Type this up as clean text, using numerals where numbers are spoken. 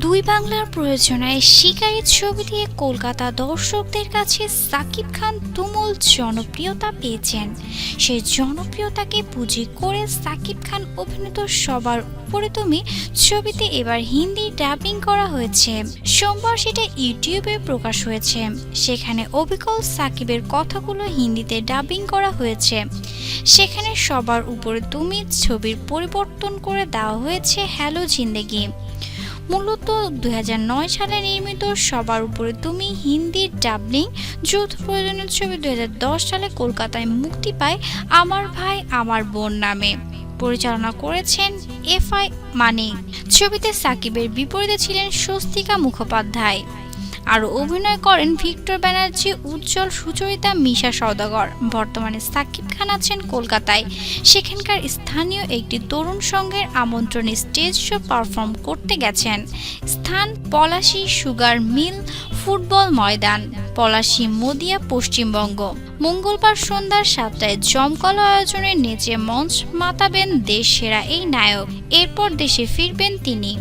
দুই বাংলার প্রযোজনায় শিকারী ছবি দিয়ে কলকাতা দর্শকদের কাছে সাকিব খান তুমুল জনপ্রিয়তা পেয়েছেন। সেই জনপ্রিয়তাকে পুঁজি করে সাকিব খান অভিনীত সবার উপরে তুমি ছবিতে এবার হিন্দি ডাবিং করা হয়েছে। সোমবার সেটা ইউটিউবে প্রকাশ হয়েছে। সেখানে অবিকল সাকিবের কথাগুলো হিন্দিতে ডাবিং করা হয়েছে। সেখানে সবার উপরে তুমি ছবির পরিবর্তন করে দেওয়া হয়েছে হ্যালো জিন্দেগি। মূলত 2009 সালে নির্মিত সবার উপরে তুমি হিন্দির ডাবলিং যৌথ প্রযোজনা ছবি 2010 সালে কলকাতায় মুক্তি পায় আমার ভাই আমার বোন নামে। পরিচালনা করেছেন এফআই মানিক। ছবিতে সাকিবের বিপরীতে ছিলেন স্বস্তিকা মুখোপাধ্যায়। আরও অভিনয় করেন ভিক্টর ব্যানার্জি, উজ্জ্বল, সুচরিতা, মিশা সওদাগর। বর্তমানে সাকিব খান আছেন কলকাতায়। সেখানকার স্থানীয় একটি তরুণ সংঘের আমন্ত্রণে স্টেজ শো পারফর্ম করতে গেছেন। স্থান পলাশী সুগার মিল ফুটবল ময়দান, পলাশী, মদিয়া, পশ্চিমবঙ্গ। মঙ্গলবার সন্ধ্যা 7টায় জমকালো আয়োজনে নেচে মঞ্চ মাতাবেন দেশ সেরা এই নায়ক। এরপর দেশে ফিরবেন তিনি।